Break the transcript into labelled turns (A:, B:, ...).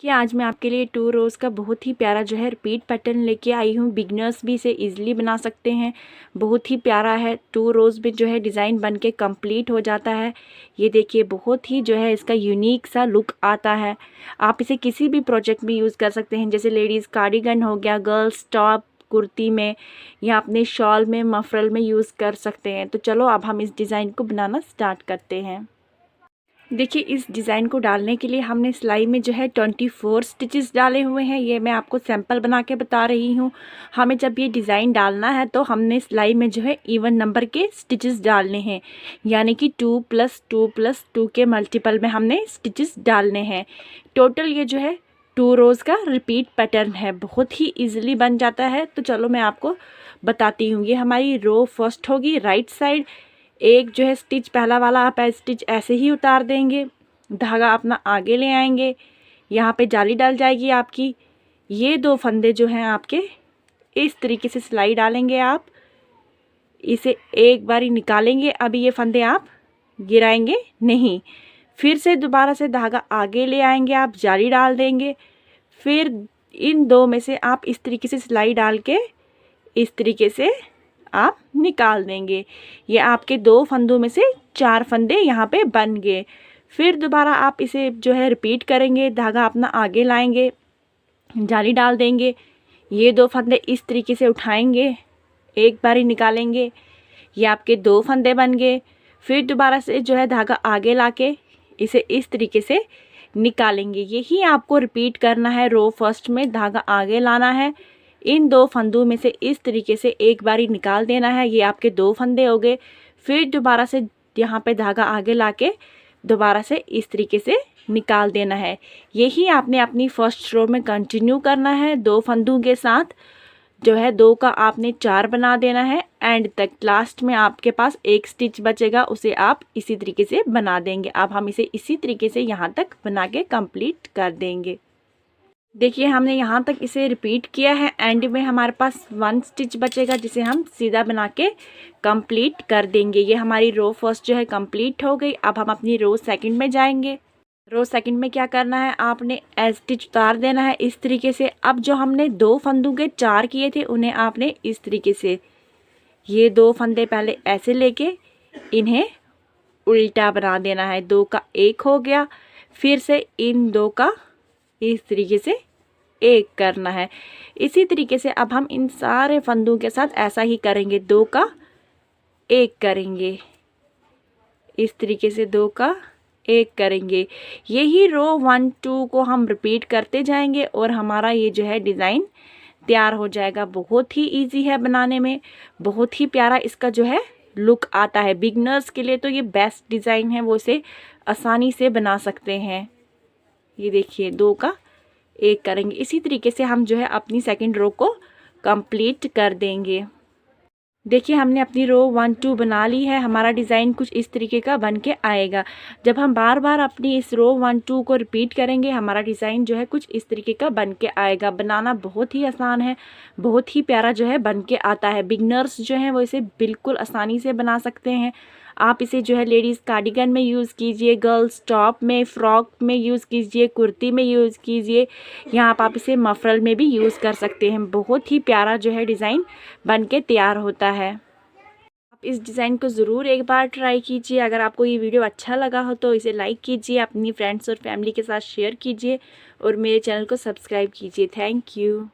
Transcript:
A: कि आज मैं आपके लिए 2 रोज़ का बहुत ही प्यारा जो है रिपीट पैटर्न लेके आई हूँ। बिगनर्स भी इसे इजीली बना सकते हैं। बहुत ही प्यारा है। 2 रोज़ में जो है डिज़ाइन बन के कम्प्लीट हो जाता है। ये देखिए बहुत ही जो है इसका यूनिक सा लुक आता है। आप इसे किसी भी प्रोजेक्ट में यूज़ कर सकते हैं, जैसे लेडीज़ कार्डिगन हो गया, गर्ल्स टॉप कुर्ती में, या अपने शॉल में, मफरल में यूज़ कर सकते हैं। तो चलो अब हम इस डिज़ाइन को बनाना स्टार्ट करते हैं। देखिए इस डिज़ाइन को डालने के लिए हमने सिलाई में जो है 24 स्टिचेस डाले हुए हैं। ये मैं आपको सैंपल बना के बता रही हूँ। हमें जब ये डिज़ाइन डालना है तो हमने सिलाई में जो है इवन नंबर के स्टिचेस डालने हैं, यानी कि 2 + 2 + 2 के मल्टीपल में हमने स्टिचेस डालने हैं। टोटल ये जो है 2 रोज़ का रिपीट पैटर्न है। बहुत ही ईजिली बन जाता है। तो चलो मैं आपको बताती हूँ। ये हमारी रो फर्स्ट होगी राइट साइड। एक जो है स्टिच पहला वाला आप स्टिच ऐसे ही उतार देंगे, धागा अपना आगे ले आएंगे, यहाँ पे जाली डल जाएगी आपकी। ये 2 फंदे जो हैं आपके इस तरीके से सिलाई डालेंगे आप, इसे एक बारी निकालेंगे। अभी ये फंदे आप गिराएंगे नहीं। फिर से दोबारा से धागा आगे ले आएंगे, आप जाली डाल देंगे। फिर इन 2 में से आप इस तरीके से सिलाई डाल के इस तरीके से आप निकाल देंगे। ये आपके 2 फंदों में से 4 फंदे यहाँ पे बन गए। फिर दोबारा आप इसे जो है रिपीट करेंगे, धागा अपना आगे लाएंगे, जाली डाल देंगे। ये 2 फंदे इस तरीके से उठाएंगे, एक बारी निकालेंगे। ये आपके 2 फंदे बन गए। फिर दोबारा से जो है धागा आगे लाके इसे इस तरीके से निकालेंगे। यही आपको रिपीट करना है। रो फर्स्ट में धागा आगे लाना है, इन 2 फंदों में से इस तरीके से एक बारी निकाल देना है। ये आपके 2 फंदे हो गए। फिर दोबारा से यहाँ पे धागा आगे लाके दोबारा से इस तरीके से निकाल देना है। यही आपने अपनी फर्स्ट रो में कंटिन्यू करना है। 2 फंदों के साथ जो है 2 का आपने 4 बना देना है। एंड तक लास्ट में आपके पास एक स्टिच बचेगा, उसे आप इसी तरीके से बना देंगे। अब हम इसे इसी तरीके से यहाँ तक बना के कंप्लीट कर देंगे। देखिए हमने यहाँ तक इसे रिपीट किया है। एंड में हमारे पास 1 स्टिच बचेगा, जिसे हम सीधा बना के कंप्लीट कर देंगे। ये हमारी रो फर्स्ट जो है कंप्लीट हो गई। अब हम अपनी रो सेकंड में जाएंगे। रो सेकंड में क्या करना है, आपने एज स्टिच उतार देना है इस तरीके से। अब जो हमने 2 फंदों के 4 किए थे, उन्हें आपने इस तरीके से, ये 2 फंदे पहले ऐसे लेके इन्हें उल्टा बना देना है। 2 का 1 हो गया। फिर से इन 2 का इस तरीके से 1 करना है। इसी तरीके से अब हम इन सारे फंदों के साथ ऐसा ही करेंगे। 2 का 1 करेंगे, इस तरीके से 2 का 1 करेंगे। यही रो 1 2 को हम रिपीट करते जाएंगे और हमारा ये जो है डिज़ाइन तैयार हो जाएगा। बहुत ही इजी है बनाने में, बहुत ही प्यारा इसका जो है लुक आता है। बिगनर्स के लिए तो ये बेस्ट डिज़ाइन है, वो इसे आसानी से बना सकते हैं। ये देखिए 2 का 1 करेंगे। इसी तरीके से हम जो है अपनी सेकंड रो को कंप्लीट कर देंगे। देखिए हमने अपनी रो 1 2 बना ली है। हमारा डिज़ाइन कुछ इस तरीके का बन के आएगा। जब हम बार बार अपनी इस रो 1 2 को रिपीट करेंगे, हमारा डिज़ाइन जो है कुछ इस तरीके का बन के आएगा। बनाना बहुत ही आसान है, बहुत ही प्यारा जो है बन के आता है। बिगनर्स जो हैं वो इसे बिल्कुल आसानी से बना सकते हैं। आप इसे जो है लेडीज़ कार्डिगन में यूज़ कीजिए, गर्ल्स टॉप में, फ्रॉक में यूज़ कीजिए, कुर्ती में यूज़ कीजिए। यहाँ आप इसे मफरल में भी यूज़ कर सकते हैं। बहुत ही प्यारा जो है डिज़ाइन बन के तैयार होता है। आप इस डिज़ाइन को ज़रूर एक बार ट्राई कीजिए। अगर आपको ये वीडियो अच्छा लगा हो तो इसे लाइक कीजिए, अपनी फ्रेंड्स और फैमिली के साथ शेयर कीजिए और मेरे चैनल को सब्सक्राइब कीजिए। Thank you.